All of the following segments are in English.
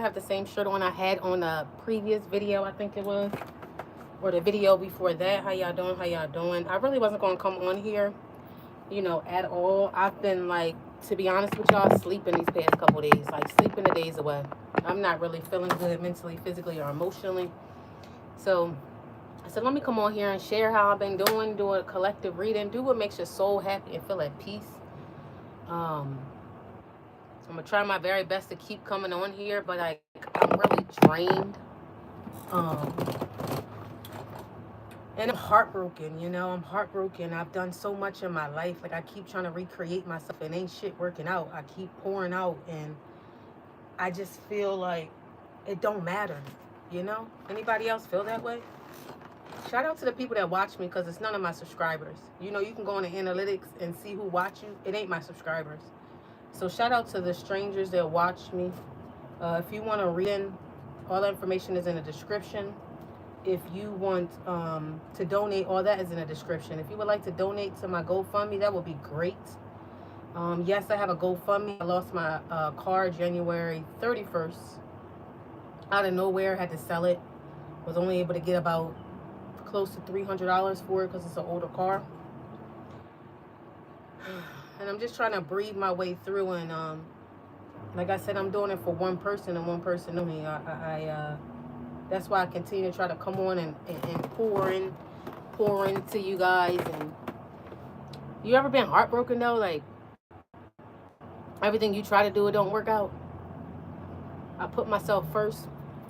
have the same shirt on I had on a previous video, I think it was, or the video before that. How y'all doing? How y'all doing? I really wasn't going to come on here, at all. I've been, like, to be honest with y'all, sleeping these past couple days. Like, sleeping the days away. I'm not really feeling good mentally, physically, or emotionally. So I said, let me come on here and share how I've been doing, do a collective reading, do what makes your soul happy and feel at peace. I'm going to try my very best to keep coming on here, but I'm really drained. And I'm heartbroken, I'm heartbroken. I've done so much in my life. Like, I keep trying to recreate myself and ain't shit working out. I keep pouring out and I just feel like it don't matter, Anybody else feel that way? Shout out to the people that watch me, because it's none of my subscribers. You can go on the analytics and see who watch you. It ain't my subscribers. So shout out to the strangers that watch me. If you want to read in, all the information is in the description. If you want to donate, all that is in the description. If you would like to donate to my GoFundMe, that would be great. Yes, I have a GoFundMe. I lost my car January 31st. Out of nowhere, had to sell it. Was only able to get about close to $300 for it because it's an older car. And I'm just trying to breathe my way through. And like I said, I'm doing it for one person and one person only. That's why I continue to try to come on and pour into you guys. And you ever been heartbroken though? Like, everything you try to do, it don't work out. I put myself first,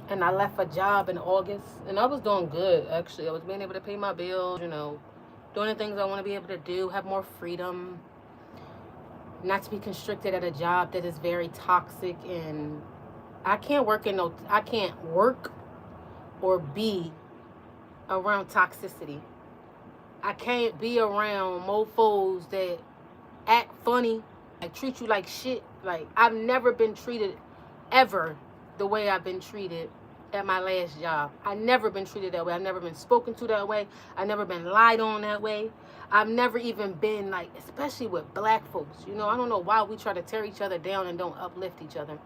and I left a job in August, and I was doing good, actually. I was being able to pay my bills, doing the things I want to be able to do, have more freedom, not to be constricted at a job that is very toxic. And I can't work or be around toxicity. I can't be around mofos that act funny, like treat you like shit. Like, I've never been treated ever the way I've been treated at my last job. I've never been treated that way. I've never been spoken to that way. I've never been lied on that way. I've never even been, like, especially with black folks. I don't know why we try to tear each other down and don't uplift each other.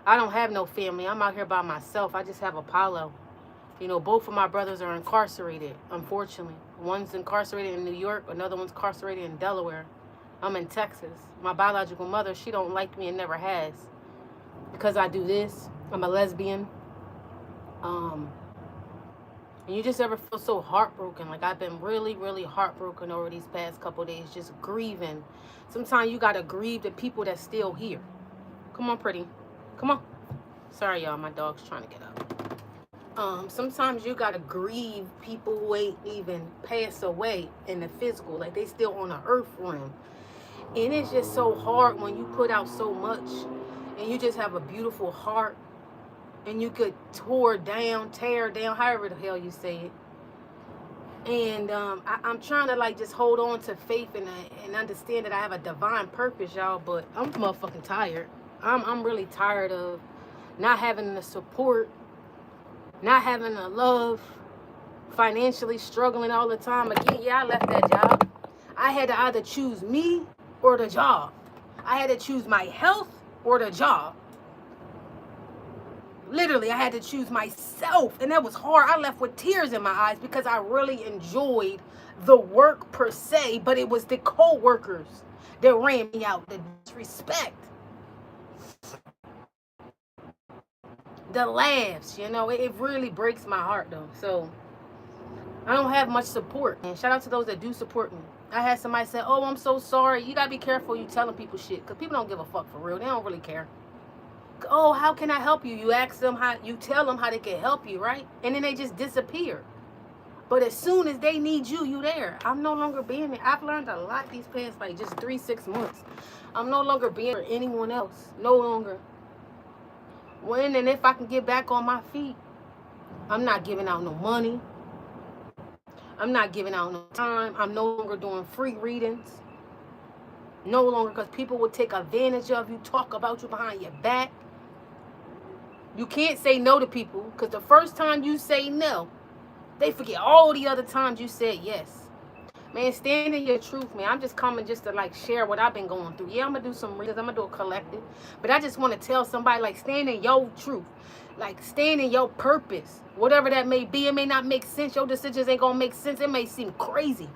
I don't have no family. I'm out here by myself. I just have Apollo. Both of my brothers are incarcerated, unfortunately. One's incarcerated in New York. Another one's incarcerated in Delaware. I'm in Texas. My biological mother, she don't like me and never has. Because I do this. I'm a lesbian. And you just ever feel so heartbroken? Like, I've been really, really heartbroken over these past couple days, just grieving. Sometimes you got to grieve the people that's still here. Come on, pretty. Come on. Sorry, y'all. My dog's trying to get up. Sometimes you got to grieve people who ain't even passed away in the physical. Like, they still on the earth realm. And it's just so hard when you put out so much and you just have a beautiful heart and you could tear down, however the hell you say it. And I'm trying to, like, just hold on to faith and understand that I have a divine purpose, y'all. But I'm motherfucking tired. I'm really tired of not having the support, not having the love, financially struggling all the time. Again, yeah, I left that job. I had to either choose me or the job. I had to choose my health or the job. Literally, I had to choose myself, and that was hard. I left with tears in my eyes because I really enjoyed the work per se, but it was the co-workers that ran me out, the disrespect, the laughs, it really breaks my heart though. So I don't have much support. And shout out to those that do support me. I had somebody say, oh, I'm so sorry. You gotta be careful you telling people shit, because people don't give a fuck for real. They don't really care. Oh, how can I help you? You ask them how, you tell them how they can help you, right? And then they just disappear. But as soon as they need you, you there. I'm no longer being there. I've learned a lot these past, like, just 3-6 months. I'm no longer being for anyone else. No longer. When and if I can get back on my feet, I'm not giving out no money. I'm not giving out no time. I'm no longer doing free readings. No longer, because people will take advantage of you, talk about you behind your back. You can't say no to people, because the first time you say no, they forget all the other times you said yes. Man, stand in your truth, man. I'm just coming just to like share what I've been going through. Yeah, I'm gonna do some readings. I'm gonna do a collective, but I just want to tell somebody like stand in your truth, like stand in your purpose, whatever that may be. It may not make sense. Your decisions ain't gonna make sense. It may seem crazy,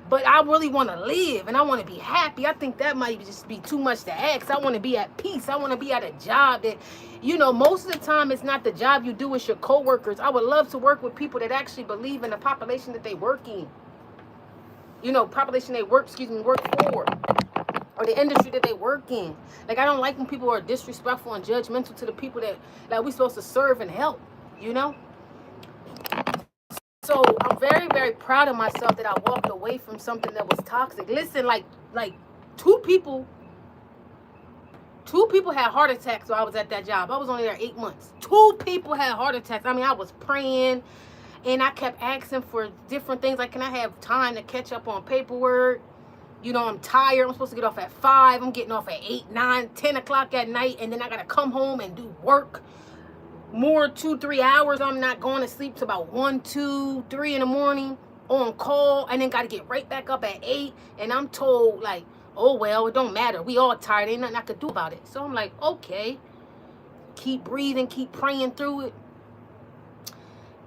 but I really want to live and I want to be happy. I think that might just be too much to ask. I want to be at peace. I want to be at a job that, most of the time it's not the job you do, it's your coworkers. I would love to work with people that actually believe in the population that they work in. Population they work for, or the industry that they work in. Like, I don't like when people are disrespectful and judgmental to the people that we supposed to serve and help, So I'm very, very proud of myself that I walked away from something that was toxic. Listen, like two people had heart attacks while I was at that job. I was only there 8 months. 2 people had heart attacks. I mean, I was praying. And I kept asking for different things. Like, can I have time to catch up on paperwork? I'm tired. I'm supposed to get off at 5. I'm getting off at 8, 9, 10 o'clock at night. And then I got to come home and do work. More 2-3 hours. I'm not going to sleep till about 1, 2, 3 in the morning on call. And then got to get right back up at 8. And I'm told, like, oh, well, it don't matter. We all tired. Ain't nothing I could do about it. So I'm like, okay. Keep breathing. Keep praying through it.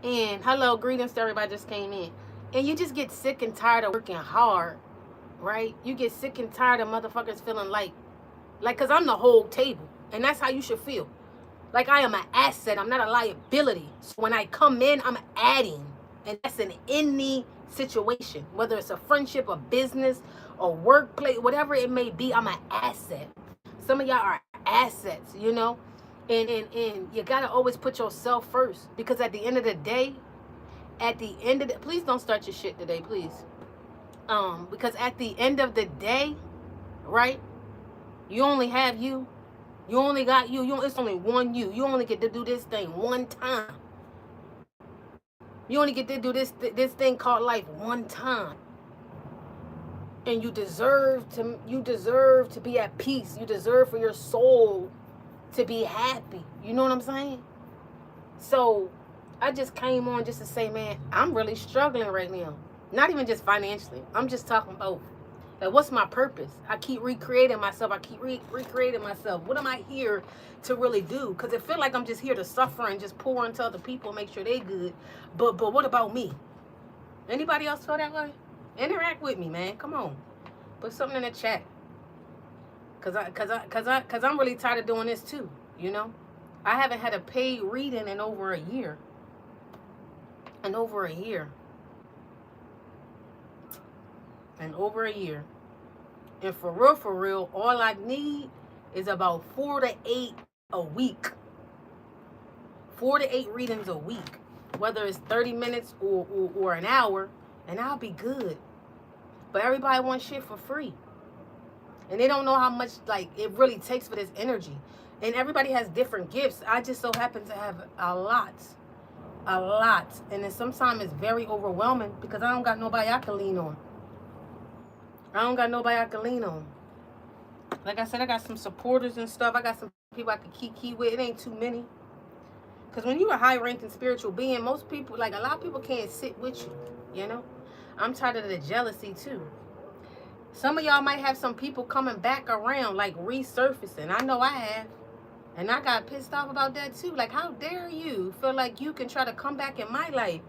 And hello, greetings to everybody just came in. And you just get sick and tired of working hard, right? You get sick and tired of motherfuckers feeling like, because I'm the whole table. And that's how you should feel. Like, I am an asset. I'm not a liability. So when I come in, I'm adding. And that's in any situation. Whether it's a friendship, a business, a workplace, whatever it may be, I'm an asset. Some of y'all are assets, And you got to always put yourself first. Because at the end of the day, please don't start your shit today, please. Because at the end of the day, right, you only have you. You only got you. It's only one you. You only get to do this thing one time. You only get to do this thing called life one time. And you deserve to be at peace. You deserve for your soul to be happy. You know what I'm saying? So I just came on just to say, man, I'm really struggling right now. Not even just financially. I'm just talking about, like, what's my purpose? I keep recreating myself. I keep recreating myself. What am I here to really do? Because it feels like I'm just here to suffer and just pour into other people, make sure they good. But what about me? Anybody else feel that way? Interact with me, man. Come on. Put something in the chat. Cause I'm really tired of doing this too, I haven't had a paid reading in over a year. And over a year. And for real, all I need is about 4 to 8 a week. 4 to 8 readings a week. Whether it's 30 minutes or an hour, and I'll be good. But everybody wants shit for free. And they don't know how much, like, it really takes for this energy. And everybody has different gifts. I just so happen to have a lot. And then sometimes it's very overwhelming because I don't got nobody I can lean on. Like I said, I got some supporters and stuff. I got some people I can kiki with. It ain't too many. Because when you're a high-ranking spiritual being, most people, like, a lot of people can't sit with you, I'm tired of the jealousy, too. Some of y'all might have some people coming back around, like resurfacing. I know I have. And I got pissed off about that too. Like, how dare you feel like you can try to come back in my life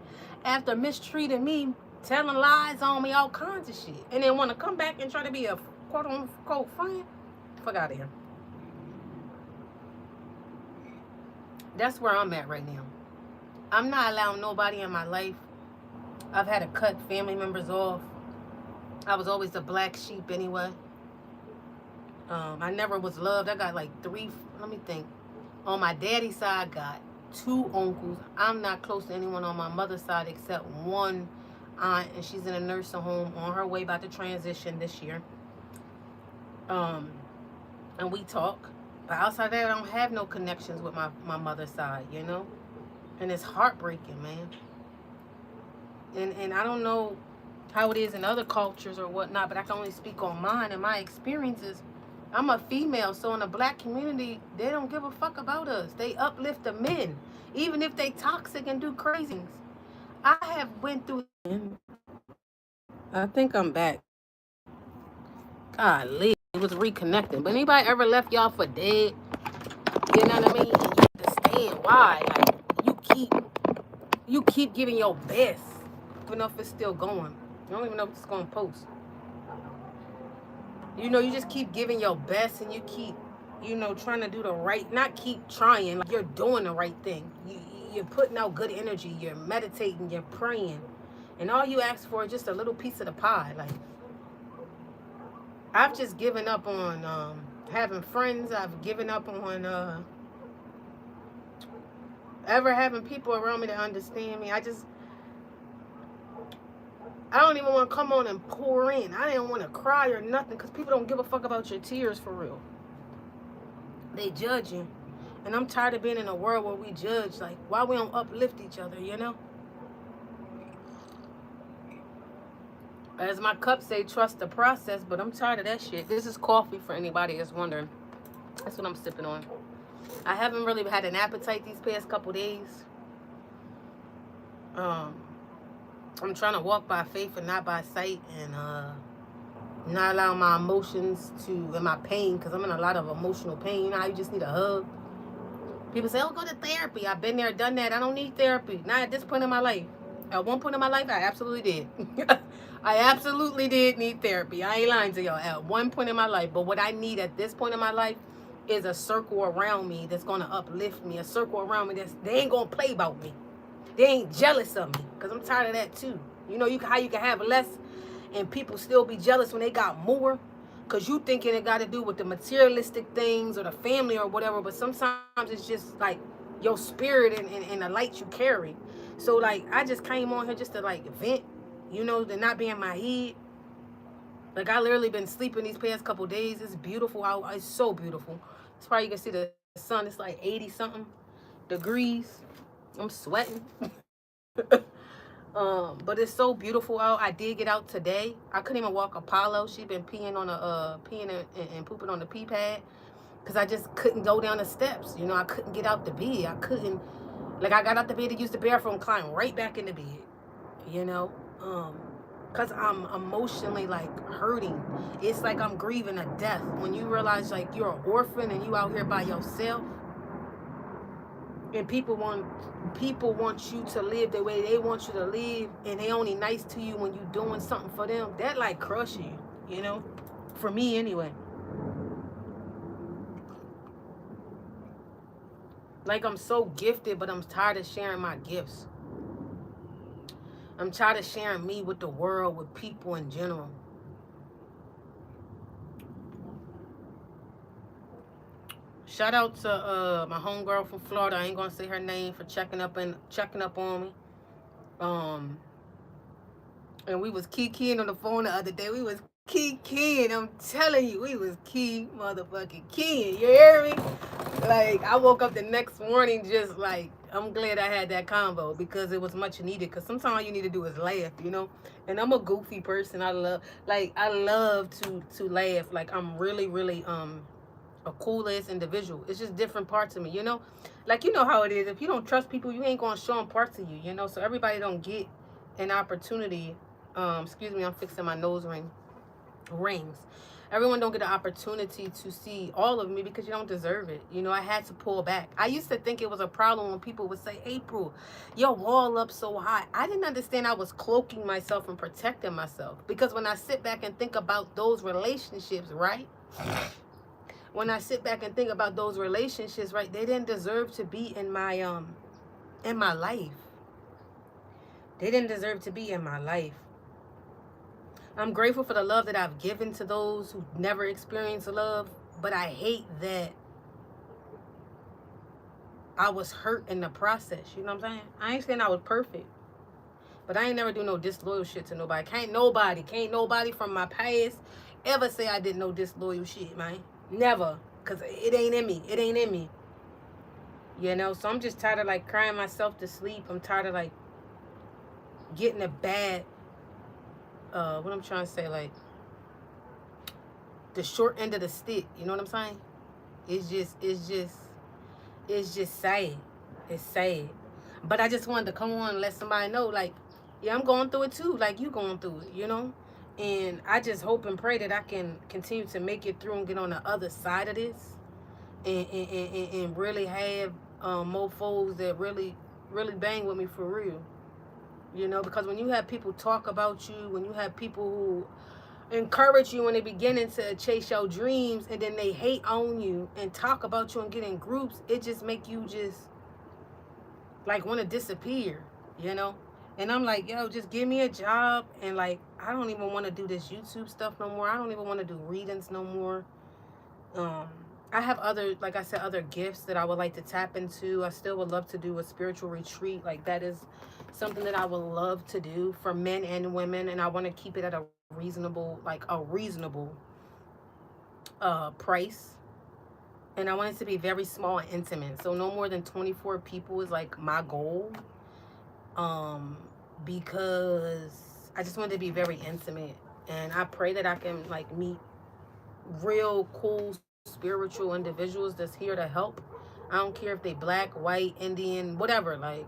after mistreating me, telling lies on me, all kinds of shit. And then want to come back and try to be a quote-unquote friend? Fuck out of here. That's where I'm at right now. I'm not allowing nobody in my life. I've had to cut family members off. I was always the black sheep anyway. I never was loved. I got like 3, let me think. On my daddy's side, I got 2 uncles. I'm not close to anyone on my mother's side except one aunt, and she's in a nursing home on her way about to transition this year. And we talk. But outside that, I don't have no connections with my mother's side, And it's heartbreaking, man. And I don't know how it is in other cultures or whatnot, but I can only speak on mine and my experiences. I'm a female, so in the black community, they don't give a fuck about us. They uplift the men, even if they toxic and do crazy things. I have went through I think I'm back. Golly, it was reconnecting. But anybody ever left y'all for dead? You know what I mean? And you understand why. Like, you keep giving your best. Even know if it's still going. I don't even know if it's going to post. You know, you just keep giving your best and you keep, trying to do the right, not keep trying, like you're doing the right thing. You're putting out good energy, you're meditating, you're praying. And all you ask for is just a little piece of the pie. Like, I've just given up on having friends. I've given up on ever having people around me that understand me. I don't even want to come on and pour in. I didn't want to cry or nothing because people don't give a fuck about your tears for real. They judge you. And I'm tired of being in a world where we judge. Like, why we don't uplift each other, you know? As my cup say, trust the process, but I'm tired of that shit. This is coffee for anybody that's wondering. That's what I'm sipping on. I haven't really had an appetite these past couple days. I'm trying to walk by faith and not by sight, and not allow my emotions and my pain, because I'm in a lot of emotional pain. You know how you just need a hug? People say, oh, go to therapy. I've been there, done that. I don't need therapy. Not at this point in my life. At one point in my life, I absolutely did. I absolutely did need therapy. I ain't lying to y'all. At one point in my life. But what I need at this point in my life is a circle around me that's going to uplift me. A circle around me they ain't going to play about me. They ain't jealous of me. Because I'm tired of that too. You know how you can have less and people still be jealous when they got more? Because you thinking it got to do with the materialistic things or the family or whatever. But sometimes it's just like your spirit and the light you carry. So, like, I just came on here just to, like, vent, to not be in my head. Like, I literally been sleeping these past couple days. It's beautiful out. It's so beautiful. It's probably you can see the sun. It's like 80-something degrees. I'm sweating. But it's so beautiful out. I did get out today. I couldn't even walk Apollo. She been peeing on and pooping on the pee pad because I just couldn't go down the steps. I couldn't get out the bed. I couldn't. Like, I got out the bed to use the bathroom, climb right back in the bed. Because I'm emotionally, like, hurting. It's like I'm grieving a death. When you realize, like, you're an orphan and you out here by yourself, and people want you to live the way they want you to live, and they only nice to you when you doing something for them, that, like, crush you, for me anyway. Like, I'm so gifted, but I'm tired of sharing my gifts. I'm tired of sharing me with the world, with people in general. Shout out to my homegirl from Florida. I ain't gonna say her name, for checking up on me. And we was keying on the phone the other day. We was keying. I'm telling you, we was motherfucking keying. You hear me? Like, I woke up the next morning just like, I'm glad I had that convo because it was much needed. Because sometimes all you need to do is laugh. And I'm a goofy person. I love to laugh. Like, I'm really, really a cool ass individual. It's just different parts of me. Like, you know how it is. If you don't trust people, you ain't gonna show them parts of you. So everybody don't get an opportunity. Excuse me, I'm fixing my nose rings. Everyone don't get an opportunity to see all of me because you don't deserve it. I had to pull back. I used to think it was a problem when people would say, April, your wall up so high. I didn't understand I was cloaking myself and protecting myself. Because when I sit back and think about those relationships, right? When I sit back and think about those relationships, right, they didn't deserve to be in my life. They didn't deserve to be in my life. I'm grateful for the love that I've given to those who never experienced love, but I hate that I was hurt in the process. You know what I'm saying? I ain't saying I was perfect, but I ain't never do no disloyal shit to nobody. Can't nobody from my past ever say I did no disloyal shit, man. Never. Because it ain't in me. It ain't in me. So I'm just tired of, like, crying myself to sleep. I'm tired of, like, getting a bad, what I'm trying to say, like, the short end of the stick. You know what I'm saying? It's just sad. It's sad. But I just wanted to come on and let somebody know, like, Yeah, I'm going through it too, like you going through it, you know? And I just hope and pray that I can continue to make it through and get on the other side of this, and really have mofos that really bang with me for real. You know, because when you have people talk about you, when you have people who encourage you when they beginning to chase your dreams, and then they hate on you and talk about you and get in groups, it just make you just like want to disappear, you know? And I'm like, yo, just give me a job. And like, I don't even want to do this YouTube stuff no more. I don't even want to do readings no more. um I have other, like I said, other gifts that I would like to tap into. I still would love to do a spiritual retreat. Like, that is something that I would love to do for men and women, and I want to keep it at a reasonable price. And I want it to be very small and intimate, so no more than 24 people is like my goal. um because I just want it to be very intimate, and I pray that I can like meet real cool spiritual individuals that's here to help. I don't care if they black, white, Indian, whatever. Like,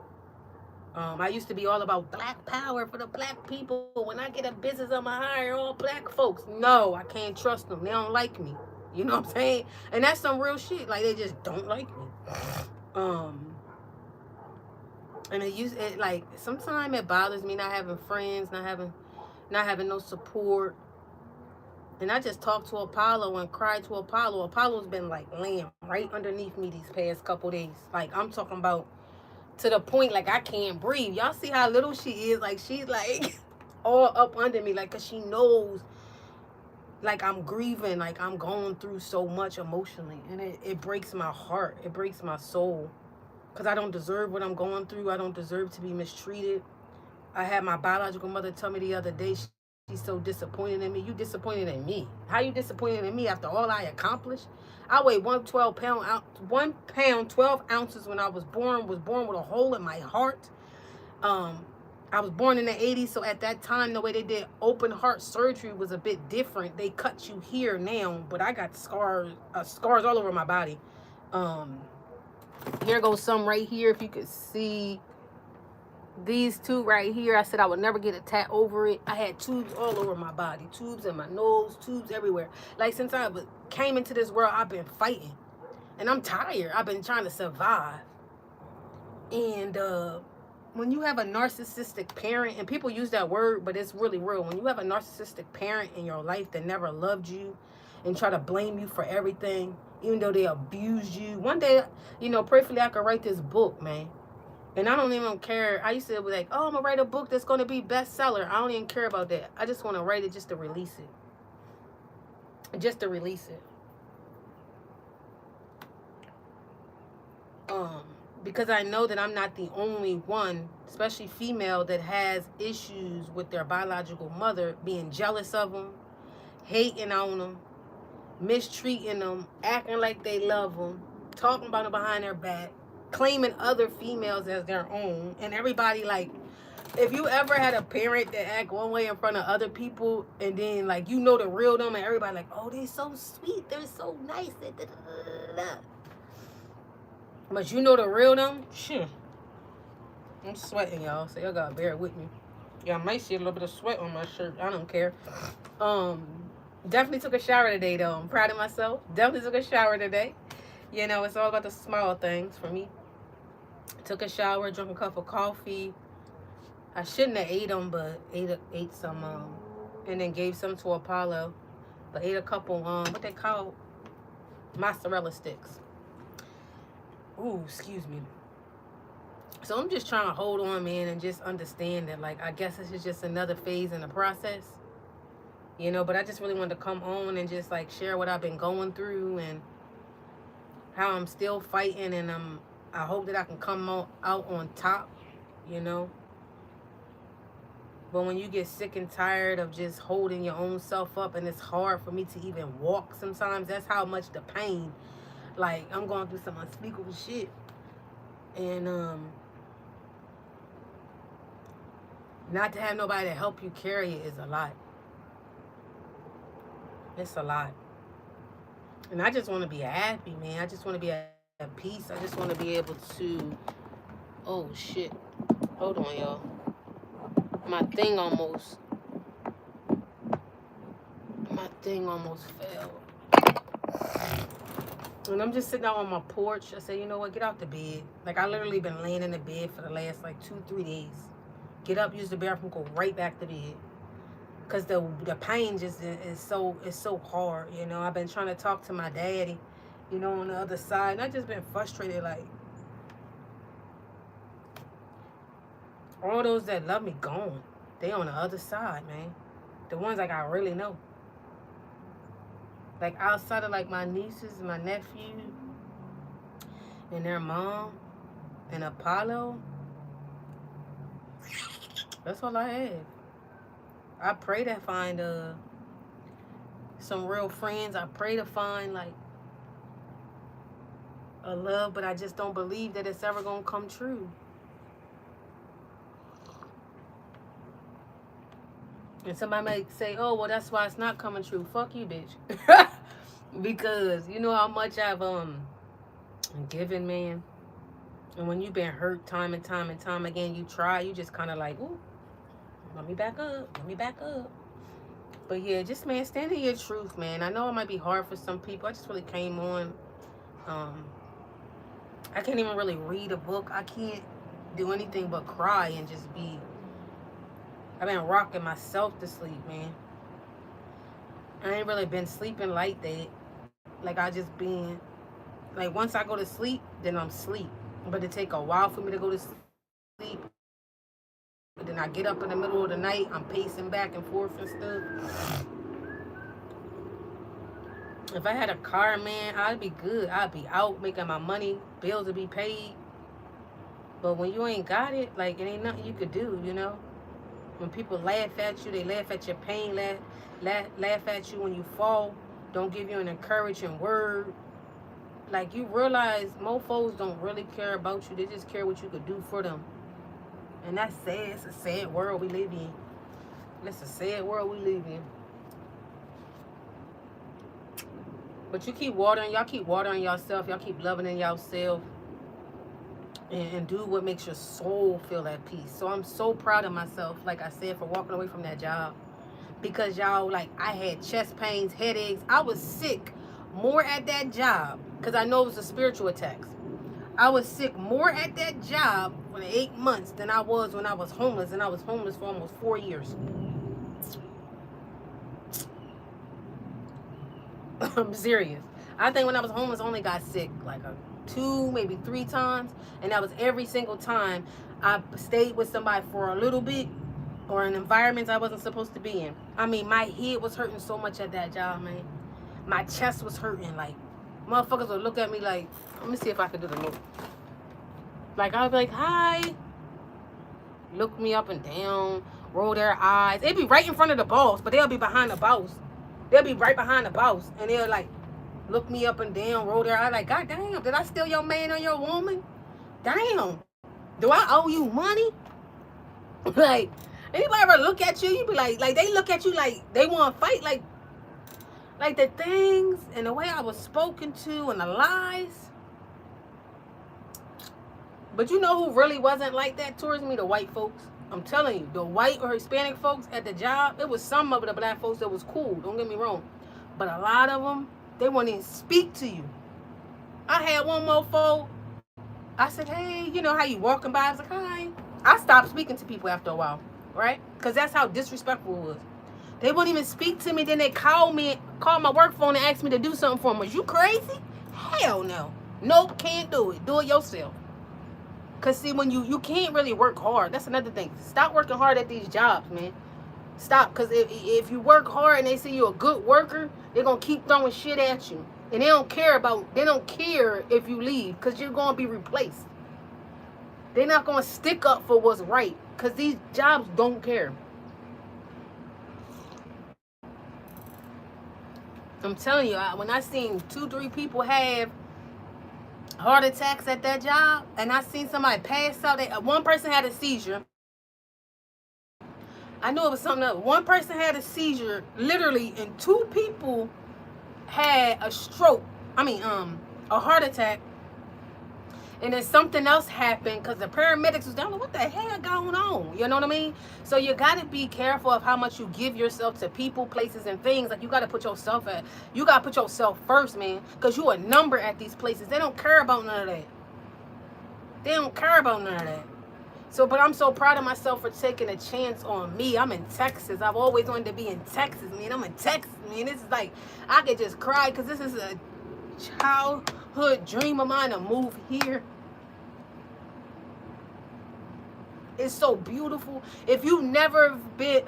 I used to be all about black power for the black people. When I get a business, I'ma hire all black folks. No, I can't trust them. They don't like me. You know what I'm saying? And that's some real shit. Like, they just don't like me. Um, and it like sometimes it bothers me not having friends, not having no support. And I just talked to Apollo and cried to Apollo. Apollo's been like laying right underneath me these past couple days. Like, I'm talking about to the point like I can't breathe. Y'all see how little she is? Like, she's like all up under me, like, cause she knows like I'm grieving, like I'm going through so much emotionally, and it breaks my heart. It breaks my soul, cause I don't deserve what I'm going through. I don't deserve to be mistreated. I had my biological mother tell me the other day, she's so disappointed in me. You disappointed in me? How you disappointed in me after all I accomplished? I weighed 1 pound 12 ounces when I was born. Was born with a hole in my heart. Um, I was born in the 80s, so at that time, the way they did open heart surgery was a bit different. They cut you here now, but I got scars all over my body. Um, here goes some right here, if you could see. These two right here, I said I would never get a tat over it. I had tubes all over my body, tubes in my nose, tubes everywhere. Like, since I came into this world, I've been fighting, and I'm tired. I've been trying to survive. And when you have a narcissistic parent, and people use that word, but it's really real. When you have a narcissistic parent in your life that never loved you and try to blame you for everything, even though they abused you. One day, prayerfully I could write this book, man. And I don't even care. I used to be like, oh, I'm going to write a book that's going to be bestseller. I don't even care about that. I just want to write it just to release it. Just to release it. Because I know that I'm not the only one, especially female, that has issues with their biological mother being jealous of them, hating on them, mistreating them, acting like they love them, talking about them behind their back, claiming other females as their own. And everybody, like, if you ever had a parent that act one way in front of other people, and then like the real them, and everybody like, oh, they're so sweet, they're so nice, but the real them, shit. I'm sweating, y'all, so y'all gotta bear with me. Y'all might see a little bit of sweat on my shirt. I don't care. Definitely took a shower today, though. I'm proud of myself. Definitely took a shower today. It's all about the small things for me. Took a shower, drank a cup of coffee. I shouldn't have ate them, but ate some, and then gave some to Apollo. But ate a couple, what they call mozzarella sticks. Ooh, excuse me. So I'm just trying to hold on, man, and just understand that, like, I guess this is just another phase in the process. But I just really wanted to come on and just, like, share what I've been going through and how I'm still fighting, and I hope that I can come out on top, But when you get sick and tired of just holding your own self up, and it's hard for me to even walk sometimes, that's how much the pain, like, I'm going through some unspeakable shit. And not to have nobody to help you carry it is a lot. It's a lot. And I just want to be happy, man. I just want to be at peace. I just want to be able to... Oh, shit. Hold on, y'all. My thing almost fell. And I'm just sitting out on my porch. I said, you know what, get out the bed. Like, I literally been laying in the bed for the last like 2-3 days. Get up, use the bathroom, go right back to bed. Cause the pain just is so hard, you know. I've been trying to talk to my daddy, you know, on the other side, and I just been frustrated. Like, all those that love me gone. They on the other side, man. The ones like I really know. Like, outside of like my nieces and my nephew and their mom and Apollo, that's all I have. I pray to find some real friends. I pray to find like a love, but I just don't believe that it's ever gonna come true. And somebody might say, oh, well, that's why it's not coming true. Fuck you, bitch. Because you know how much I've given, man. And when you've been hurt time and time and time again, you try, you just kind of like, ooh, let me back up. But yeah, just, man, stand in your truth, man. I know it might be hard for some people. I just really came on. I can't even really read a book. I can't do anything but cry and just be. I've been rocking myself to sleep, man. I ain't really been sleeping like that. Like, I just been, like, once I go to sleep, then I'm asleep. But it take a while for me to go to sleep. But then I get up in the middle of the night, I'm pacing back and forth and stuff. If I had a car, man, I'd be good. I'd be out making my money, bills would be paid. But when you ain't got it, like, it ain't nothing you could do, you know? When people laugh at you, they laugh at your pain, laugh at you when you fall, don't give you an encouraging word. Like, you realize mofos don't really care about you. They just care what you could do for them. And that's sad. It's a sad world we live in. It's a sad world we live in. But you keep watering. Y'all keep watering yourself. Y'all keep loving in yourself. And do what makes your soul feel at peace. So I'm so proud of myself, like I said, for walking away from that job. Because y'all, like, I had chest pains, headaches. I was sick more at that job. Because I know it was a spiritual attacks. I was sick more at that job for the 8 months than I was when I was homeless. And I was homeless for almost 4 years. I'm serious. I think when I was homeless, I only got sick like 2, maybe 3 times. And that was every single time I stayed with somebody for a little bit or in environments I wasn't supposed to be in. I mean, my head was hurting so much at that job, man. My chest was hurting. Like, motherfuckers would look at me like, let me see if I can do the look. Like, I would be like, hi. Look me up and down, roll their eyes. They'd be right in front of the boss, but they'll be behind the boss. They'll be right behind the boss. And they'll, like, look me up and down, roll their eyes. Like, God damn, did I steal your man or your woman? Damn. Do I owe you money? Like, anybody ever look at you, you be like they look at you like they want to fight. Like the things and the way I was spoken to and the lies. But you know who really wasn't like that towards me? The white folks. I'm telling you, the white or Hispanic folks at the job, it was some of the black folks that was cool. Don't get me wrong. But a lot of them, they wouldn't even speak to you. I had one mofo. I said, hey, you know how you walking by? I was like, hi. I stopped speaking to people after a while, right? Because that's how disrespectful it was. They wouldn't even speak to me. Then they called my work phone and asked me to do something for them. Was you crazy? Hell no. Nope, can't do it. Do it yourself. Because, see, when you can't really work hard. That's another thing. Stop working hard at these jobs, man. Stop. Because if you work hard and they see you're a good worker, they're going to keep throwing shit at you. And they don't care if you leave because you're going to be replaced. They're not going to stick up for what's right because these jobs don't care. I'm telling you, when I seen 2-3 people have heart attacks at that job, and I seen somebody pass out, one person had a seizure. I knew it was something else. One person had a seizure, literally, and 2 people had a stroke. A heart attack. And then something else happened because the paramedics was down. What the hell going on? You know what I mean? So you got to be careful of how much you give yourself to people, places, and things. Like, you got to put yourself first, man. Because you a number at these places. They don't care about none of that. They don't care about none of that. So, but I'm so proud of myself for taking a chance on me. I'm in Texas. I've always wanted to be in Texas, man. I'm in Texas, man. This is like, I could just cry because this is a childhood dream of mine to move here. It's so beautiful. If you never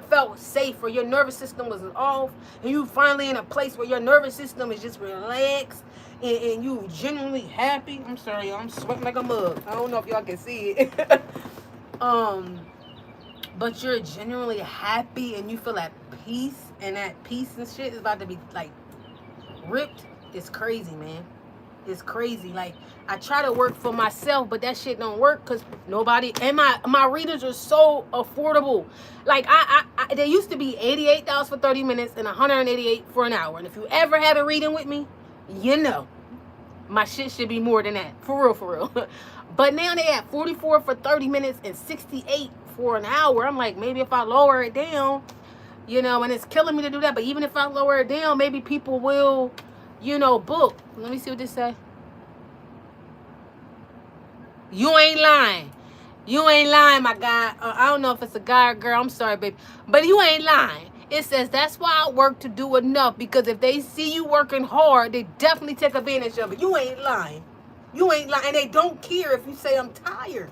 felt safe or your nervous system was off and you finally in a place where your nervous system is just relaxed and you genuinely happy. I'm sorry, I'm sweating like a mug. I don't know if y'all can see it. But you're genuinely happy and you feel at peace, and that peace and shit is about to be like ripped. It's crazy, man. It's crazy. Like, I try to work for myself, but that shit don't work because nobody, and my readers are so affordable. Like, they used to be $88 for 30 minutes and $188 for an hour. And if you ever had a reading with me, you know my shit should be more than that. For real. But now they at $44 for 30 minutes and $68 for an hour. I'm like, maybe if I lower it down, you know, and it's killing me to do that. But even if I lower it down, maybe people will, you know, book. Let me see what this say. You ain't lying. You ain't lying, my guy. I don't know if it's a guy or girl. I'm sorry, baby. But you ain't lying. It says, that's why I work to do enough. Because if they see you working hard, they definitely take advantage of it. You ain't lying. You ain't lying. And they don't care if you say I'm tired.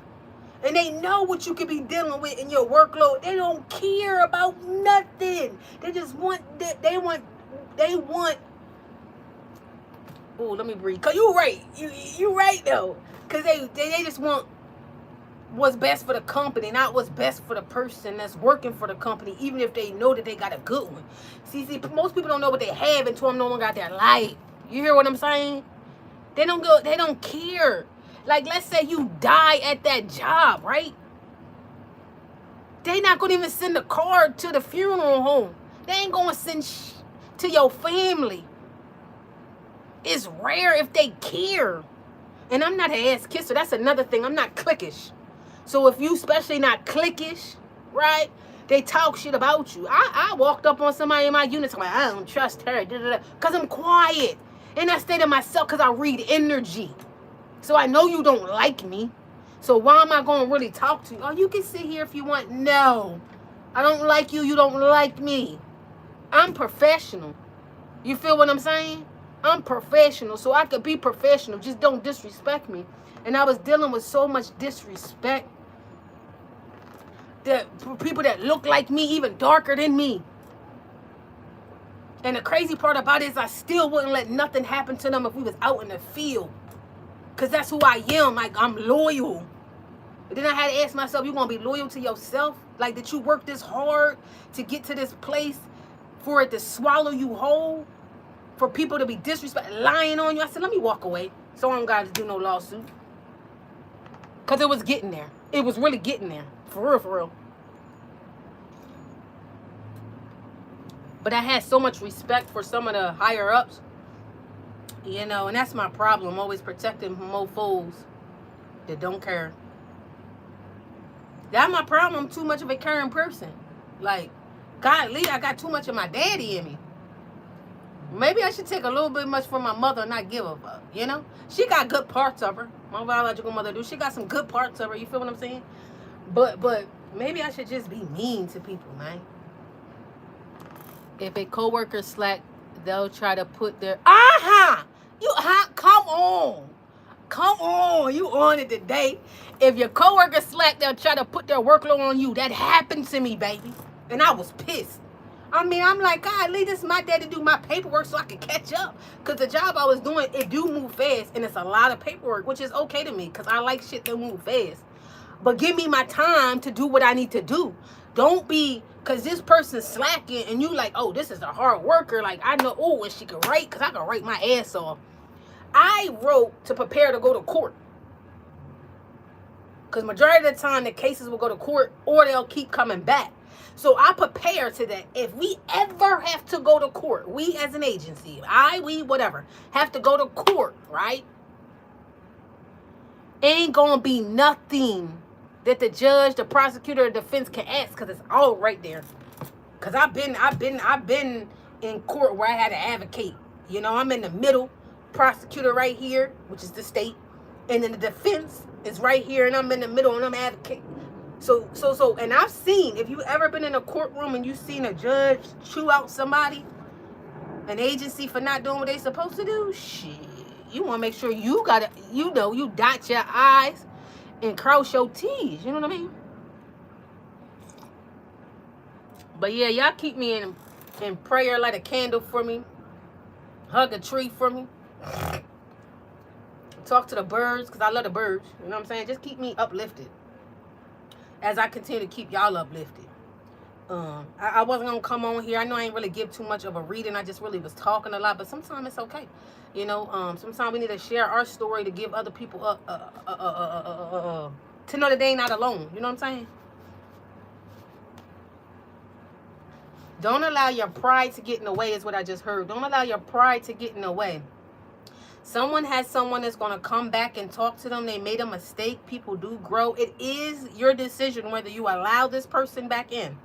And they know what you could be dealing with in your workload. They don't care about nothing. They just want, they want. Oh, let me breathe. Cause you right. You right though. Cause they just want what's best for the company, not what's best for the person that's working for the company, even if they know that they got a good one. See, most people don't know what they have until I'm no longer out their life. You hear what I'm saying? They don't care. Like, let's say you die at that job, right? They not gonna even send a card to the funeral home. They ain't gonna send to your family. It's rare if they care. And I'm not an ass kisser. That's another thing. I'm not cliquish. So if you especially not cliquish, right? They talk shit about you. I walked up on somebody in my unit. I'm like, I don't trust her. Because I'm quiet. And I stay to myself because I read energy. So I know you don't like me. So why am I going to really talk to you? Oh, you can sit here if you want. No. I don't like you. You don't like me. I'm professional. You feel what I'm saying? I'm professional, so I could be professional. Just don't disrespect me. And I was dealing with so much disrespect. That people that look like me, even darker than me. And the crazy part about it is I still wouldn't let nothing happen to them if we was out in the field. Because that's who I am. Like, I'm loyal. But then I had to ask myself, you going to be loyal to yourself? Like, did you work this hard to get to this place for it to swallow you whole? For people to be disrespectful, lying on you? I said, let me walk away. So I don't got to do no lawsuit. Because it was getting there. It was really getting there. For real. But I had so much respect for some of the higher ups. You know, and that's my problem. Always protecting mofos that don't care. That's my problem. I'm too much of a caring person. Like, golly, I got too much of my daddy in me. Maybe I should take a little bit much from my mother and not give a fuck, you know? She got good parts of her. My biological mother do. She got some good parts of her. You feel what I'm saying? But maybe I should just be mean to people, man. If a coworker slack, they'll try to put their... Come on. You on it today. If your coworker slack, they'll try to put their workload on you. That happened to me, baby. And I was pissed. I mean, I'm like, God, leave this my dad to do my paperwork so I can catch up. Because the job I was doing, it do move fast. And it's a lot of paperwork, which is okay to me. Because I like shit that move fast. But give me my time to do what I need to do. Don't be, because this person's slacking and you like, oh, this is a hard worker. Like, I know, oh, and she can write, because I can write my ass off. I wrote to prepare to go to court. Because majority of the time, the cases will go to court or they'll keep coming back. So I prepare to that. If we ever have to go to court, we as an agency, we, whatever, have to go to court, right? Ain't gonna be nothing that the judge, the prosecutor, or defense can ask, because it's all right there. Because I've been in court where I had to advocate. You know, I'm in the middle, prosecutor right here, which is the state, and then the defense is right here, and I'm in the middle, and I'm advocating. So, and I've seen, if you ever been in a courtroom and you seen a judge chew out somebody, an agency, for not doing what they supposed to do, shit, you want to make sure you got to, you know, you dot your I's and cross your T's. You know what I mean? But yeah, y'all keep me in prayer, light a candle for me, hug a tree for me, talk to the birds, because I love the birds. You know what I'm saying? Just keep me uplifted as I continue to keep y'all uplifted. I wasn't going to come on here. I know I ain't really give too much of a reading. I just really was talking a lot. But sometimes it's okay. You know, sometimes we need to share our story to give other people to know that they ain't not alone. You know what I'm saying? Don't allow your pride to get in the way, is what I just heard. Don't allow your pride to get in the way. Someone has someone that's going to come back and talk to them. They made a mistake. People do grow. It is your decision whether you allow this person back in.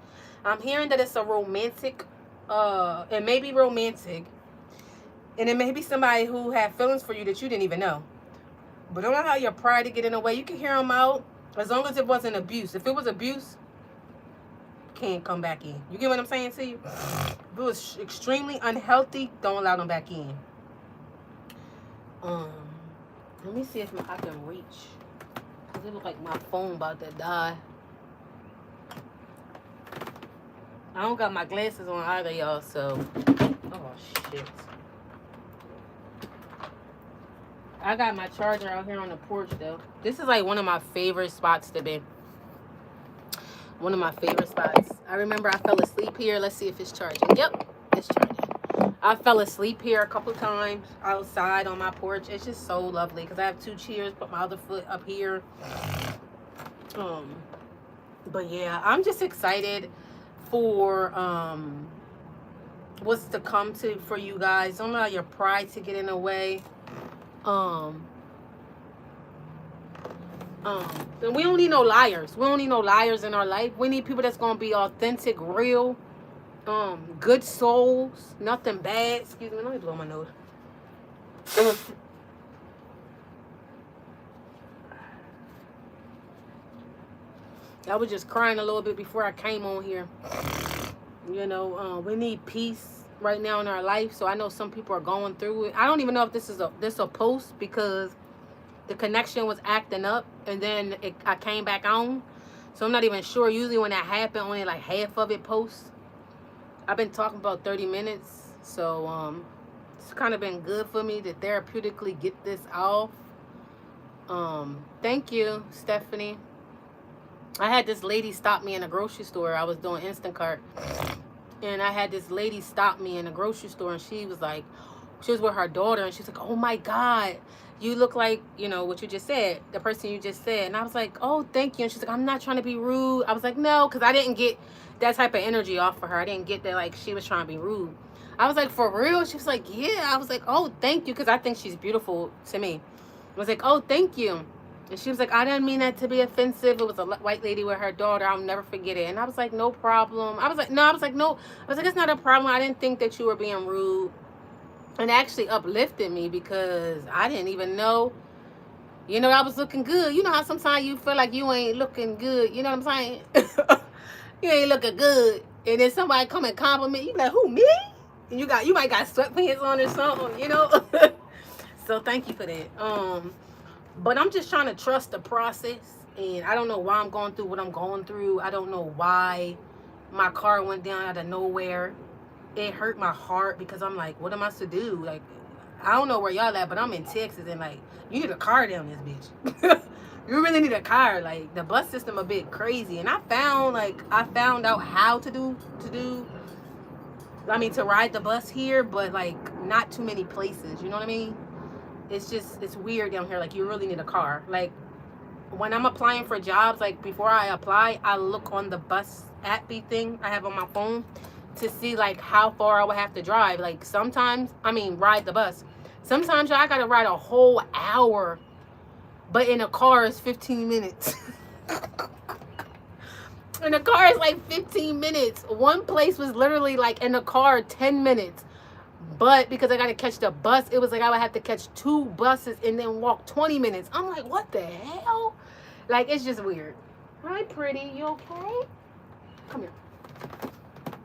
I'm hearing that it's a romantic, it may be romantic, and it may be somebody who had feelings for you that you didn't even know. But don't allow your pride to get in the way. You can hear them out as long as it wasn't abuse. If it was abuse, can't come back in. You get what I'm saying to you? If it was extremely unhealthy, don't allow them back in. Let me see if I can reach. Cause it look like my phone about to die. I don't got my glasses on either, y'all, so. Oh, shit. I got my charger out here on the porch, though. This is like one of my favorite spots to be. One of my favorite spots. I remember I fell asleep here. Let's see if it's charging. Yep, it's charging. I fell asleep here a couple times outside on my porch. It's just so lovely because I have 2 chairs, put my other foot up here. But yeah, I'm just excited for what's to come for you guys. Don't allow your pride to get in the way. And we don't need no liars. We don't need no liars in our life. We need people that's gonna be authentic, real, good souls, nothing bad. Excuse me, let me blow my nose. I was just crying a little bit before I came on here. You know, we need peace right now in our life. So I know some people are going through it. I don't even know if this is a post because the connection was acting up and then I came back on. So I'm not even sure. Usually when that happened, only like half of it posts. I've been talking about 30 minutes. So it's kind of been good for me to therapeutically get this off. Thank you, Stephanie. I had this lady stop me in a grocery store. I was doing Instacart. And I had this lady stop me in a grocery store. And she was with her daughter. And she's like, oh my God, you look like, you know, what you just said. The person you just said. And I was like, oh, thank you. And she's like, I'm not trying to be rude. I was like, no, because I didn't get that type of energy off of her. I didn't get that, like, she was trying to be rude. I was like, for real? She was like, yeah. I was like, oh, thank you. Because I think she's beautiful to me. I was like, oh, thank you. And she was like, I didn't mean that to be offensive. It was a white lady with her daughter. I'll never forget it. And I was like, no problem. I was like, no. It's not a problem. I didn't think that you were being rude. And it actually uplifted me because I didn't even know, you know, I was looking good. You know how sometimes you feel like you ain't looking good. You know what I'm saying? You ain't looking good. And then somebody come and compliment you, like, who, me? And you might got sweatpants on or something, you know? So thank you for that. But I'm just trying to trust the process. And I don't know why I'm going through what I'm going through. I don't know why my car went down out of nowhere. It hurt my heart because I'm like, what am I supposed to do? Like, I don't know where y'all at, but I'm in Texas. And, like, you need a car down this bitch. You really need a car. Like, the bus system a bit crazy. And I found out how to ride the bus here. But, like, not too many places. You know what I mean? It's weird down here. Like, you really need a car. Like, when I'm applying for jobs, like, before I apply, I look on the bus appy thing I have on my phone to see, like, how far I would have to drive. Like, ride the bus. Sometimes I gotta ride a whole hour but in a car is 15 minutes. In the car is like 15 minutes. One place was literally like in the car 10 minutes. But because I got to catch the bus, it was like I would have to catch 2 buses and then walk 20 minutes. I'm like, what the hell? Like, it's just weird. Hi, pretty. You okay? Come here.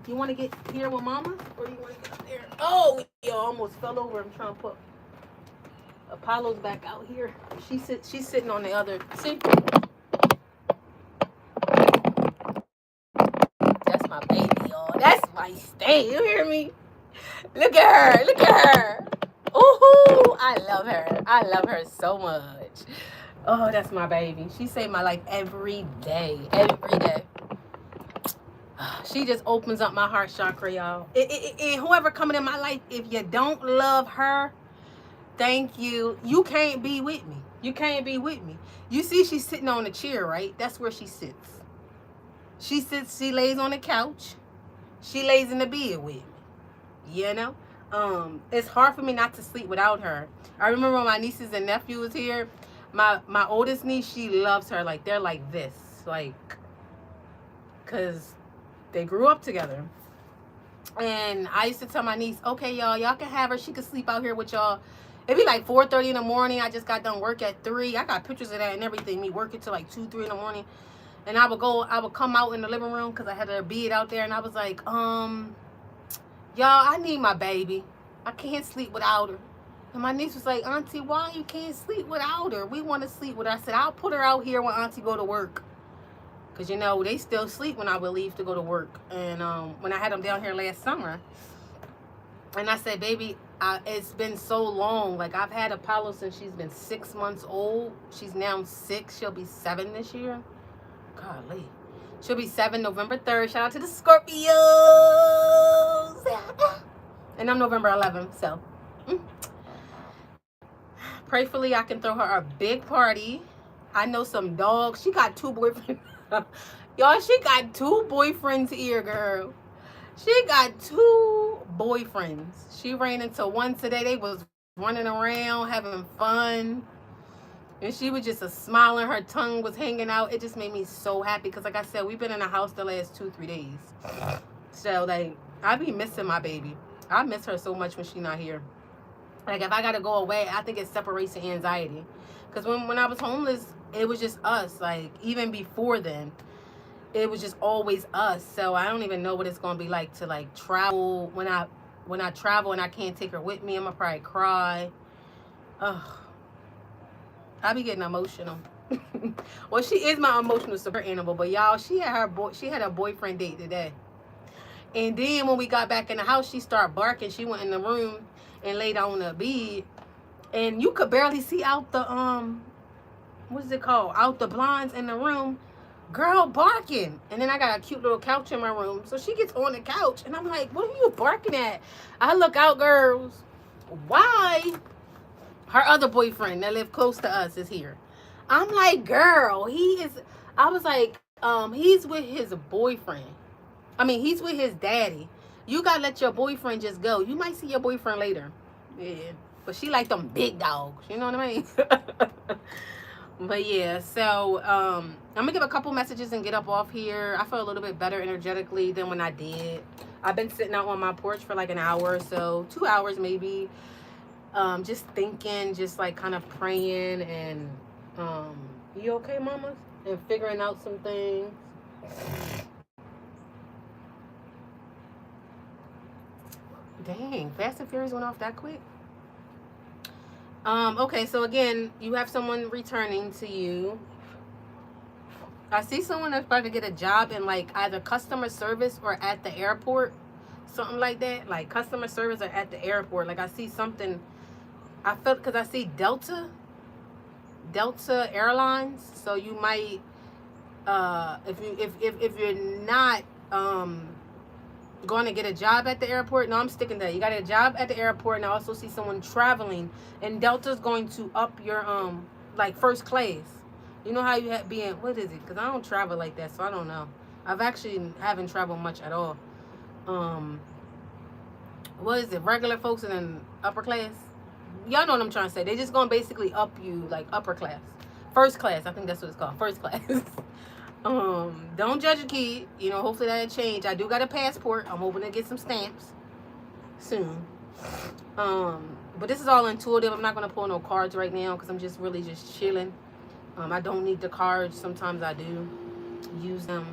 You want to get here with mama? Or you want to get up there? Oh, you almost fell over. I'm trying to put Apollo's back out here. She's sitting on the other. See? That's my baby, y'all. That's my stay. You hear me? Look at her. Look at her. Ooh, I love her. I love her so much. Oh, that's my baby. She saved my life every day. Every day. She just opens up my heart chakra, y'all. And whoever coming in my life, if you don't love her, thank you. You can't be with me. You can't be with me. You see she's sitting on a chair, right? That's where she sits. She lays on the couch. She lays in the bed with me. You know? It's hard for me not to sleep without her. I remember when my nieces and nephews was here, my oldest niece, she loves her. Like, they're like this. Like, because they grew up together. And I used to tell my niece, okay, y'all can have her. She can sleep out here with y'all. It'd be like 4:30 in the morning. I just got done work at 3. I got pictures of that and everything. Me working till like 2, 3 in the morning. And I would come out in the living room because I had her bed out there. And I was like, y'all, I need my baby. I can't sleep without her. And my niece was like, Auntie, why you can't sleep without her? We want to sleep with her. I said, I'll put her out here when Auntie go to work. Because, you know, they still sleep when I would leave to go to work. And when I had them down here last summer. And I said, baby, it's been so long. Like, I've had Apollo since she's been 6 months old. She's now 6. She'll be 7 this year. Golly. She'll be 7 November 3rd. Shout out to the Scorpios. And I'm November 11th. So, prayfully, I can throw her a big party. I know some dogs. She got 2 boyfriends. Y'all, she got 2 boyfriends here, girl. She got 2 boyfriends. She ran into one today. They was running around, having fun. And she was just smiling. Her tongue was hanging out. It just made me so happy. Because, like I said, we've been in the house the last 2-3 days. So, like, I be missing my baby. I miss her so much when she's not here. Like, if I got to go away, I think it's separation anxiety. Because when I was homeless, it was just us. Like, even before then, it was just always us. So I don't even know what it's going to be like to, like, travel. When I travel and I can't take her with me, I'm going to probably cry. Ugh. I be getting emotional. Well, she is my emotional support animal. But, y'all, she had a boyfriend date today. And then when we got back in the house, she started barking. She went in the room and laid on the bed. And you could barely see out the, what is it called? Out the blinds in the room. Girl barking. And then I got a cute little couch in my room. So she gets on the couch. And I'm like, what are you barking at? I look out, girls. Why? Her other boyfriend that lived close to us is here. I'm like, girl, I was like, he's with his boyfriend. I mean, he's with his daddy. You got to let your boyfriend just go. You might see your boyfriend later. Yeah. But she like them big dogs. You know what I mean? But yeah, so I'm going to give a couple messages and get up off here. I feel a little bit better energetically than when I did. I've been sitting out on my porch for like an hour or so. 2 hours maybe. Just thinking, just like kind of praying and you okay, mama? And figuring out some things. Dang, Fast and Furious went off that quick. Okay, so again, you have someone returning to you. I see someone that's about to get a job in like either customer service or at the airport. Something like that. Like customer service or at the airport. Like I see something. I felt because I see Delta Airlines. So you might if you're not going to get a job at the airport. No, I'm sticking to that. You got a job at the airport, and I also see someone traveling, and Delta's going to up your like first class. You know how you have being, what is it? Because I don't travel like that, so I don't know. I've actually haven't traveled much at all. What is it? Regular folks and then upper class. Y'all know what I'm trying to say. They just gonna basically up you like upper class. First class, I think that's what it's called. First class. Don't judge a kid. You know, hopefully that'll change. I do got a passport. I'm hoping to get some stamps soon. But this is all intuitive. I'm not gonna pull no cards right now because I'm just really just chilling. I don't need the cards. Sometimes I do use them.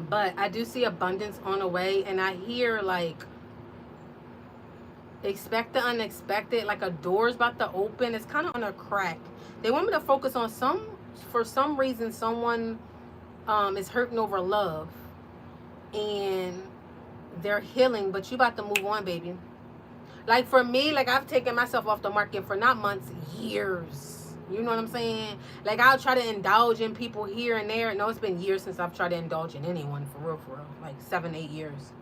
But I do see abundance on the way, and I hear like expect the unexpected, like a door's about to open. It's kind of on a crack. They want me to focus on for some reason, someone is hurting over love and they're healing, but you about to move on, baby. Like for me, like I've taken myself off the market for not months, years. You know what I'm saying? Like I'll try to indulge in people here and there. No, it's been years since I've tried to indulge in anyone, for real, like 7-8 years.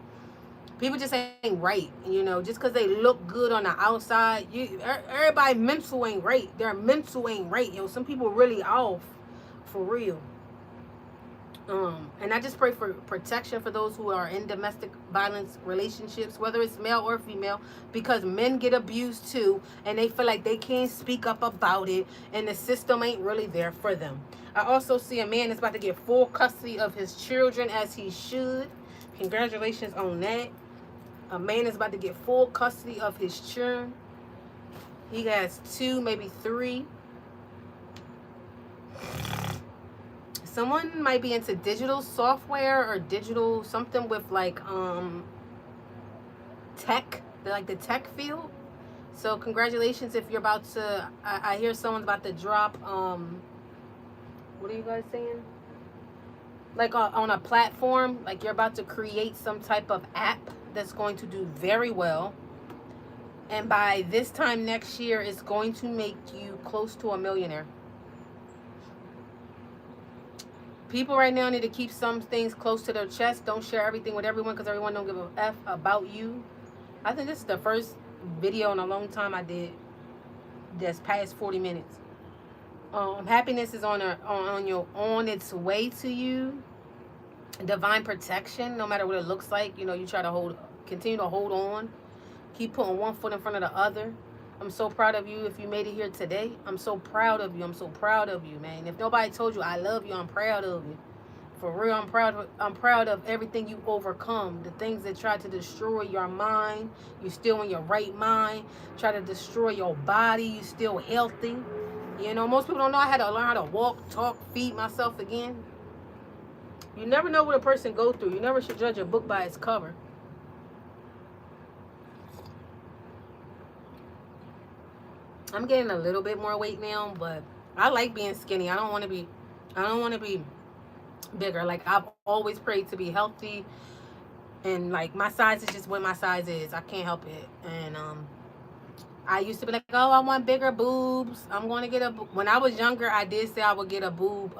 People just ain't right, you know, just because they look good on the outside. Everybody mental ain't right. Their mental ain't right. Yo, some people really off, for real. And I just pray for protection for those who are in domestic violence relationships, whether it's male or female, because men get abused too, and they feel like they can't speak up about it, and the system ain't really there for them. I also see a man that's about to get full custody of his children, as he should. Congratulations on that. A man is about to get full custody of his children. He has 2, maybe 3. Someone might be into digital software or digital something with like tech, like the tech field. So congratulations if you're about to, I hear someone's about to drop, what are you guys saying? Like on a platform, like you're about to create some type of app that's going to do very well. And by this time next year, it's going to make you close to a millionaire. People right now need to keep some things close to their chest. Don't share everything with everyone because everyone don't give a F about you. I think this is the first video in a long time I did that's past 40 minutes. Happiness is on its way to you. Divine protection, no matter what it looks like. You know, you try to continue to hold on. Keep putting one foot in front of the other. I'm so proud of you if you made it here today. I'm so proud of you. I'm so proud of you, man. If nobody told you I love you, I'm proud of you. For real, I'm proud of everything you overcome. The things that try to destroy your mind, you still in your right mind. Try to destroy your body, you still healthy. You know, most people don't know I had to learn how to walk, talk, feed myself again. You never know what a person go through. You never should judge a book by its cover. I'm getting a little bit more weight now, but I like being skinny. I don't want to be bigger. Like I've always prayed to be healthy, and like my size is just what my size is. I can't help it. And I used to be like, oh, I want bigger boobs. I'm going to get when I was younger, I did say I would get a boob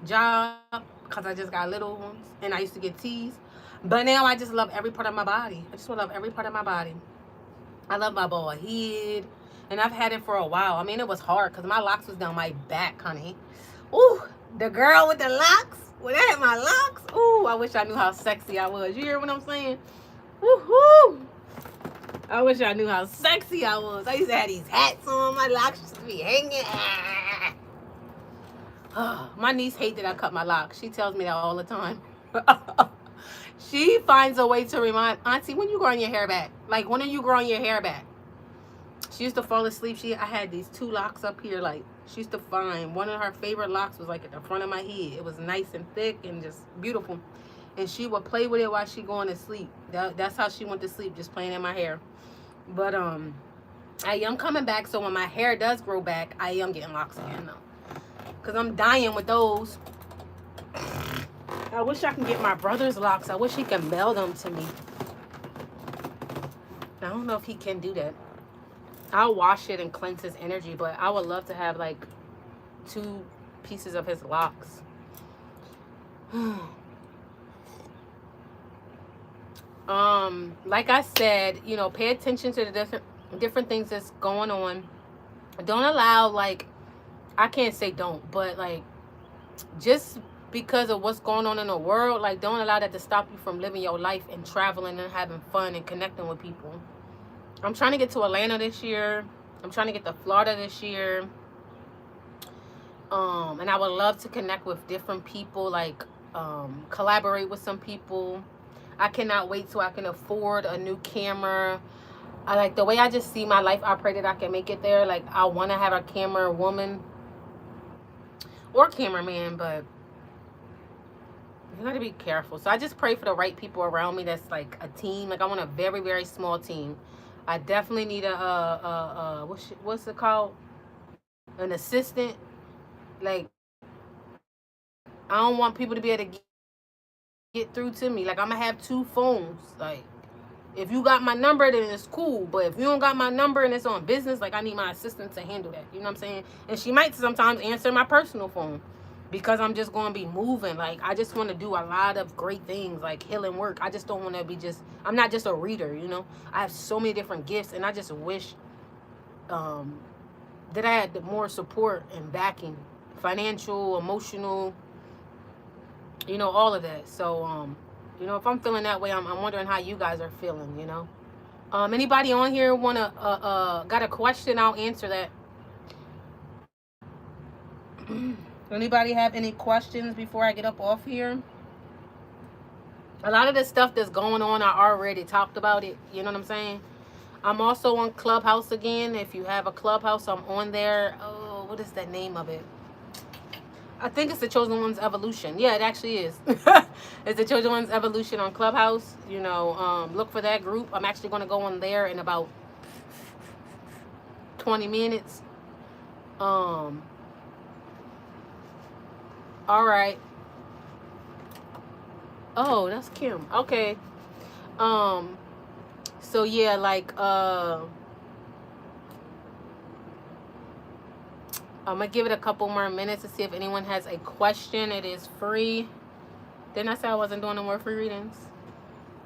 job because I just got little ones, and I used to get teased. But now I just love every part of my body. I just want to love every part of my body. I love my bald head, and I've had it for a while. I mean, it was hard because my locks was down my back, honey. Ooh, the girl with the locks. When I had my locks, ooh, I wish I knew how sexy I was. You hear what I'm saying? Woohoo! I wish I knew how sexy I was. I used to have these hats on. My locks used to be hanging. My niece hates that I cut my locks. She tells me that all the time. She finds a way to remind Auntie, when you growing your hair back? Like, when are you growing your hair back? She used to fall asleep. I had these 2 locks up here. Like, she used to find one of her favorite locks was like at the front of my head. It was nice and thick and just beautiful. And she would play with it while she going to sleep. That's how she went to sleep, just playing in my hair. But I am coming back, so when my hair does grow back, I am getting locks again though. Because I'm dying with those. I wish I can get my brother's locks. I wish he can mail them to me. I don't know if he can do that. I'll wash it and cleanse his energy, but I would love to have like 2 pieces of his locks. Like I said, you know, pay attention to the different things that's going on. Don't allow, like, I can't say don't, but like, just because of what's going on in the world, like, don't allow that to stop you from living your life and traveling and having fun and connecting with people. I'm trying to get to Atlanta this year. I'm trying to get to Florida this year. And I would love to connect with different people, like collaborate with some people. I cannot wait till I can afford a new camera. I like the way I just see my life. I pray that I can make it there. Like, I want to have a camera woman or cameraman, but you got to be careful. So I just pray for the right people around me that's like a team. Like, I want a very, very small team. I definitely need what's it called? An assistant. Like, I don't want people to be able to get through to me. Like, I'm gonna have 2 phones. Like, if you got my number, then it's cool. But if you don't got my number and it's on business, like, I need my assistant to handle that. You know what I'm saying? And she might sometimes answer my personal phone because I'm just gonna be moving. Like, I just want to do a lot of great things, like healing work. I just don't want to be I'm not just a reader, you know? I have so many different gifts, and I just wish that I had more support and backing, financial, emotional, you know, all of that. So, you know, if I'm feeling that way, I'm wondering how you guys are feeling, you know. Anybody on here got a question? I'll answer that. Anybody have any questions before I get up off here? A lot of the stuff that's going on, I already talked about it. You know what I'm saying? I'm also on Clubhouse again. If you have a Clubhouse, I'm on there. Oh, what is the name of it? I think it's the Chosen One's Evolution. Yeah, it actually is. It's the Chosen One's Evolution on Clubhouse. You know, look for that group. I'm actually going to go on there in about 20 minutes. All right. Oh, that's Kim. Okay. So yeah, like I'm gonna give it a couple more minutes to see if anyone has a question. It is free. Didn't I say I wasn't doing no more free readings?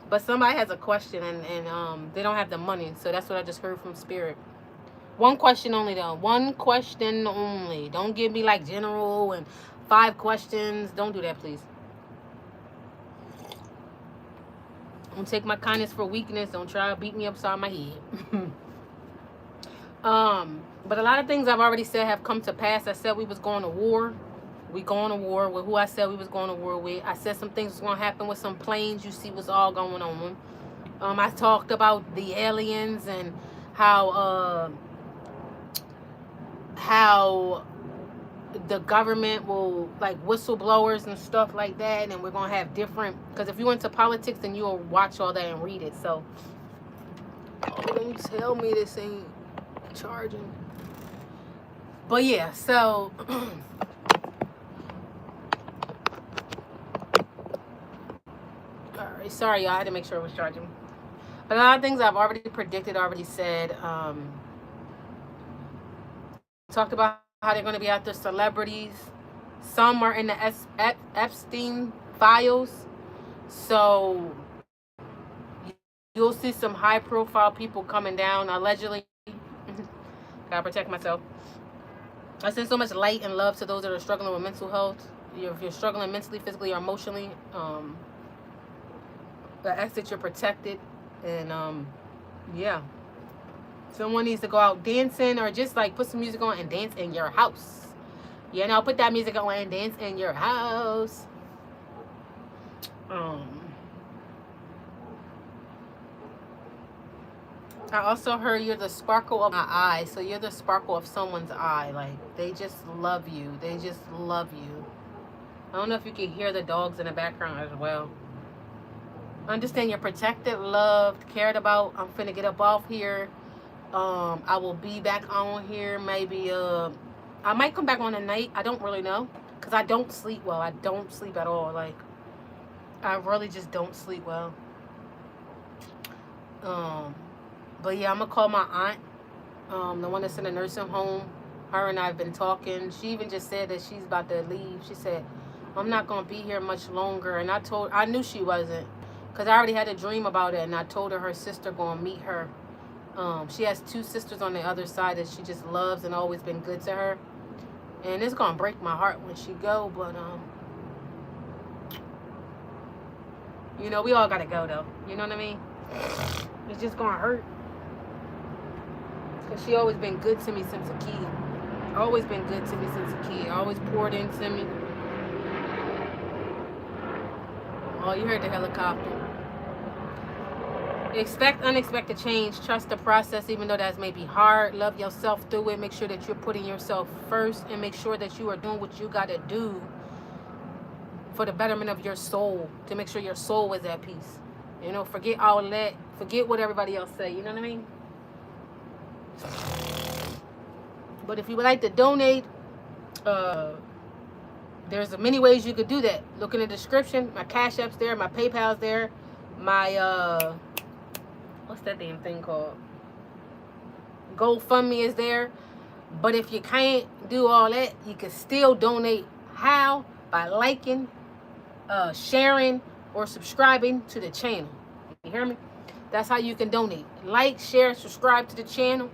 But somebody has a question, and they don't have the money, so that's what I just heard from Spirit. One question only, though. One question only. Don't give me like general and 5 questions. Don't do that, please. Don't take my kindness for weakness. Don't try to beat me upside my head. But a lot of things I've already said have come to pass. I said we was going to war. We going to war with who I said we was going to war with. I said some things was going to happen with some planes. You see what's all going on. I talked about the aliens and how the government will, like, whistleblowers and stuff like that, and we're going to have different, because if you into politics, then you'll watch all that and read it. So, oh, don't tell me this ain't charging. But yeah, so alright, sorry y'all, I had to make sure it was charging. But a lot of things I've already predicted, already said. Talked about how they're going to be after celebrities. Some are in the Epstein files. So you'll see some high profile people coming down, allegedly. Gotta protect myself. I send so much light and love to those that are struggling with mental health. If you're struggling mentally, physically, or emotionally, I ask that you're protected. And yeah, someone needs to go out dancing, or just like put some music on and dance in your house. You know, put that music on and dance in your house. I also heard you're the sparkle of my eye. So you're the sparkle of someone's eye. Like, they just love you. They just love you. I don't know if you can hear the dogs in the background as well. Understand you're protected, loved, cared about. I'm finna get up off here. I will be back on here. Maybe I might come back on tonight. I don't really know, because I don't sleep well. I don't sleep at all. Like, I really just don't sleep well. But yeah, I'm gonna call my aunt, the one that's in a nursing home. Her and I have been talking. She even just said that she's about to leave. She said, I'm not gonna be here much longer. And I knew she wasn't, because I already had a dream about it. And I told her sister gonna meet her. She has 2 sisters on the other side that she just loves and always been good to her. And it's gonna break my heart when she go, but you know, we all gotta go though. You know what I mean? It's just gonna hurt, because she always been good to me since a kid. Always been good to me since a kid. Always poured into me. Oh, you heard the helicopter. Expect unexpected change. Trust the process, even though that may be hard. Love yourself through it. Make sure that you're putting yourself first, and make sure that you are doing what you got to do for the betterment of your soul, to make sure your soul is at peace. You know, forget all that. Forget what everybody else say. You know what I mean? But if you would like to donate, there's many ways you could do that. Look in the description. My Cash App's there. My PayPal's there. My what's that damn thing called? GoFundMe is there. But if you can't do all that, you can still donate. How? By liking, sharing, or subscribing to the channel. You hear me? That's how you can donate. Like, share, subscribe to the channel,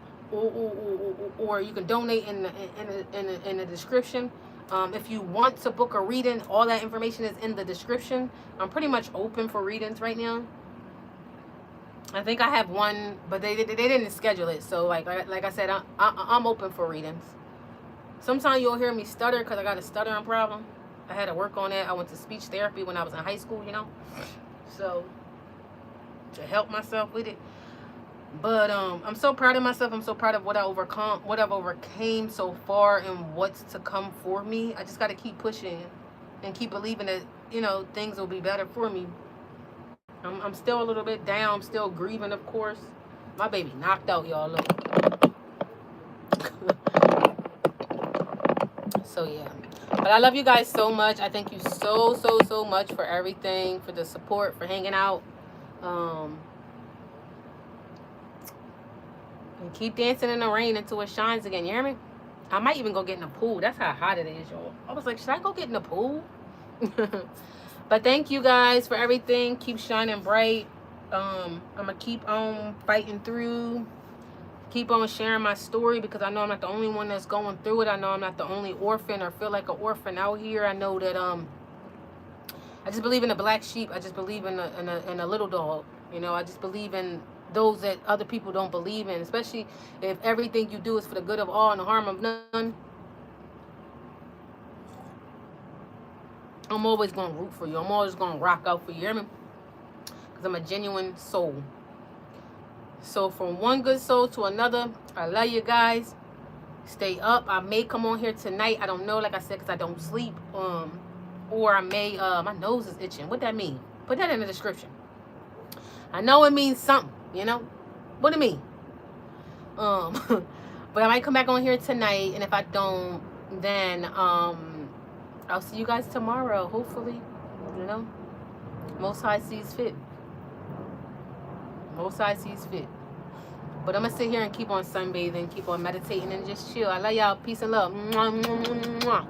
or you can donate in the description. If you want to book a reading, all that information is in the description. I'm pretty much open for readings right now. I think I have one, but they didn't schedule it. So like I said, I'm open for readings. Sometimes you'll hear me stutter because I got a stuttering problem. I had to work on that. I went to speech therapy when I was in high school, you know. So to help myself with it. But I'm so proud of myself. I'm so proud of what I've overcame so far, and what's to come for me. I just got to keep pushing and keep believing that, you know, things will be better for me. I'm still a little bit down. I'm still grieving, of course. My baby knocked out, y'all. Look. So yeah, but I love you guys so much. I thank you so much for everything, for the support, for hanging out. And keep dancing in the rain until it shines again. You hear me? I might even go get in the pool. That's how hot it is, y'all. I was like, should I go get in the pool? But thank you guys for everything. Keep shining bright. I'm gonna keep on fighting through. Keep on sharing my story, because I know I'm not the only one that's going through it. I know I'm not the only orphan or feel like an orphan out here. I know that I just believe in the black sheep. I just believe in a little dog. You know, I just believe in those that other people don't believe in, especially if everything you do is for the good of all and the harm of none. I'm always going to root for you. I'm always going to rock out for you. Hear me? Because I'm a genuine soul. So from one good soul to another, I love you guys. Stay up. I may come on here tonight. I don't know, like I said, because I don't sleep. Or I may, my nose is itching. What that mean? Put that in the description. I know it means something, you know? What it mean? But I might come back on here tonight, and if I don't, then I'll see you guys tomorrow, hopefully. You know? Most High sees fit. Most High sees fit. But I'm going to sit here and keep on sunbathing, keep on meditating, and just chill. I love y'all. Peace and love. Mwah, mwah, mwah, mwah.